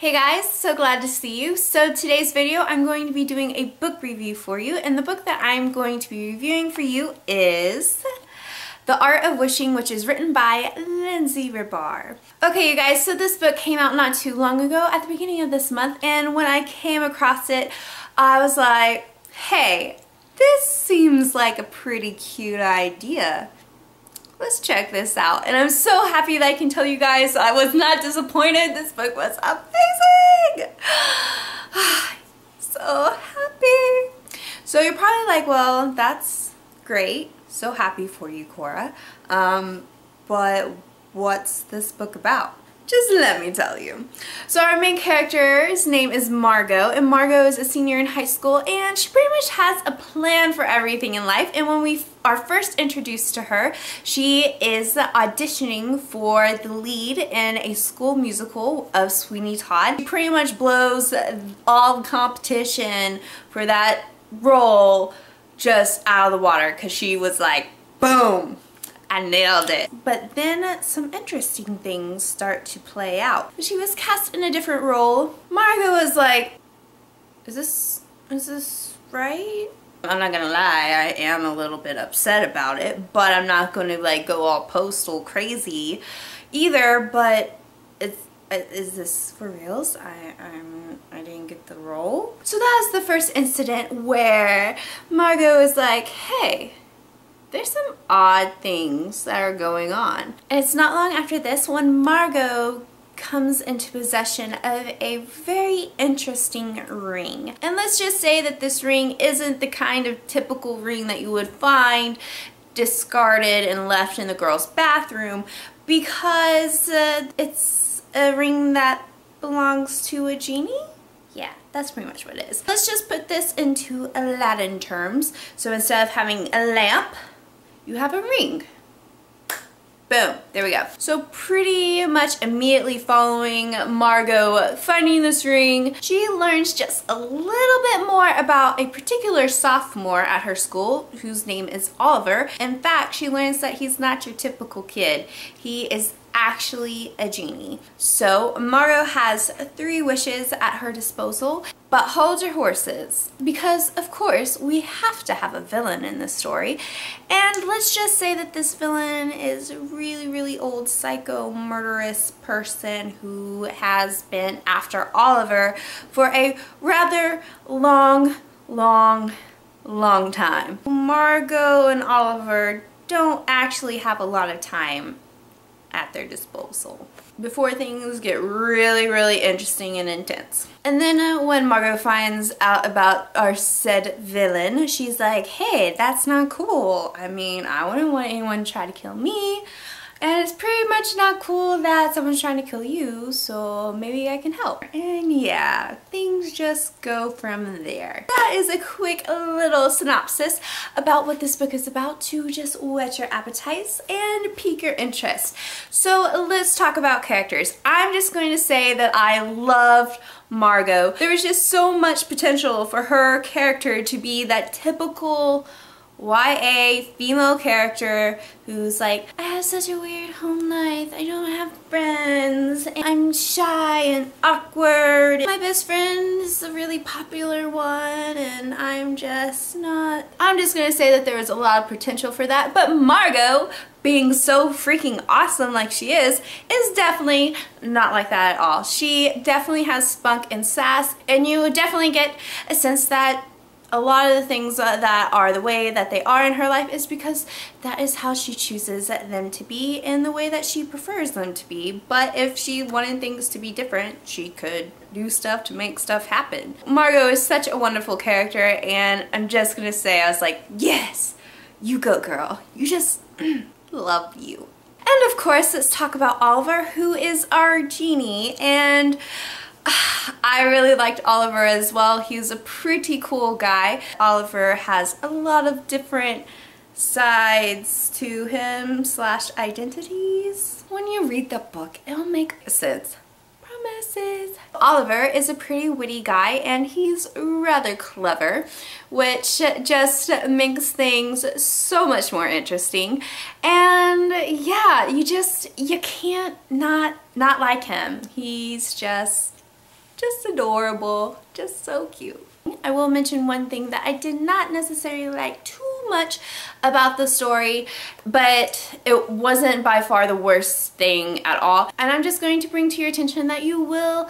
Hey guys, so glad to see you. So today's video I'm going to be doing a book review for you, and the book that I'm going to be reviewing for you is The Art of Wishing, which is written by Lindsay Ribar. Okay you guys, so this book came out not too long ago at the beginning of this month, and when I came across it I was like, hey, this seems like a pretty cute idea. Let's check this out. And I'm so happy that I can tell you guys I was not disappointed. This book was amazing. So happy. So you're probably like, well, that's great. So happy for you, Cora. But what's this book about? Just let me tell you. So our main character's name is Margo, and Margo is a senior in high school, and she pretty much has a plan for everything in life. And when we are first introduced to her, she is auditioning for the lead in a school musical of Sweeney Todd. She pretty much blows all competition for that role just out of the water because she was like, boom! I nailed it. But then some interesting things start to play out. She was cast in a different role. Margo was like, is this right? I'm not gonna lie, I am a little bit upset about it, but I'm not gonna like go all postal crazy either, but is this for reals? I didn't get the role. So that was the first incident where Margo is like, hey, there's some odd things that are going on. And it's not long after this when Margo comes into possession of a very interesting ring. And let's just say that this ring isn't the kind of typical ring that you would find discarded and left in the girl's bathroom, because it's a ring that belongs to a genie? Yeah, that's pretty much what it is. Let's just put this into Aladdin terms. So instead of having a lamp, you have a ring. Boom, there we go. So pretty much immediately following Margo finding this ring, she learns just a little bit more about a particular sophomore at her school whose name is Oliver. In fact, she learns that he's not your typical kid. He is actually a genie. So Margo has 3 wishes at her disposal, but hold your horses, because of course we have to have a villain in this story. And let's just say that this villain is a really old psycho murderous person who has been after Oliver for a rather long time. Margo and Oliver don't actually have a lot of time at their disposal before things get really interesting and intense. And then when Margo finds out about our said villain, she's like, hey, that's not cool. I mean, I wouldn't want anyone to try to kill me, and it's pretty much not cool that someone's trying to kill you, so maybe I can help. And yeah, things just go from there. That is a quick little synopsis about what this book is about, to just whet your appetites and pique your interest. So let's talk about characters. I'm just going to say that I loved Margo. There was just so much potential for her character to be that typical YA female character who's like, I have such a weird home life, I don't have friends, I'm shy and awkward, my best friend is a really popular one, and I'm just not. I'm just gonna say that there was a lot of potential for that, but Margo, being so freaking awesome like she is definitely not like that at all. She definitely has spunk and sass, and you definitely get a sense that a lot of the things that are the way that they are in her life is because that is how she chooses them to be, in the way that she prefers them to be. But if she wanted things to be different, she could do stuff to make stuff happen. Margo is such a wonderful character, and I'm just gonna say, I was like, yes, you go girl, you just love you. And of course, let's talk about Oliver, who is our genie, and I really liked Oliver as well. He's a pretty cool guy. Oliver has a lot of different sides to him / identities. When you read the book, it'll make sense. Promises. Oliver is a pretty witty guy, and he's rather clever, which just makes things so much more interesting. And yeah, you can't not like him. He's just Just adorable, just so cute. I will mention one thing that I did not necessarily like too much about the story, but it wasn't by far the worst thing at all. And I'm just going to bring to your attention that you will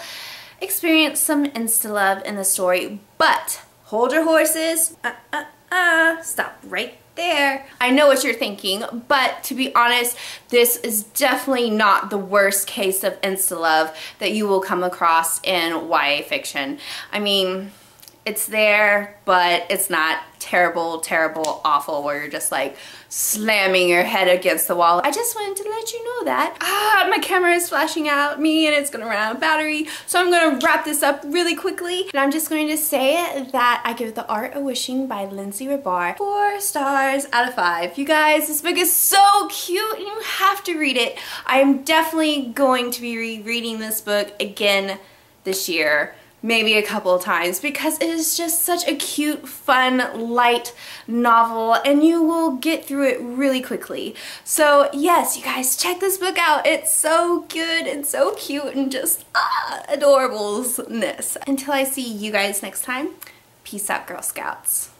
experience some insta-love in the story, but hold your horses. Stop right there. I know what you're thinking, but to be honest, this is definitely not the worst case of insta-love that you will come across in YA fiction. I mean, it's there, but it's not terrible, terrible, awful where you're just like slamming your head against the wall. I just wanted to let you know that. My camera is flashing out at me and it's gonna run out of battery, so I'm gonna wrap this up really quickly. And I'm just going to say that I give The Art of Wishing by Lindsay Ribar 4 stars out of 5. You guys, this book is so cute and you have to read it. I am definitely going to be rereading this book again this year. Maybe a couple of times, because it is just such a cute, fun, light novel and you will get through it really quickly. So yes, you guys, check this book out. It's so good and so cute and just adorableness. Until I see you guys next time, peace out, Girl Scouts.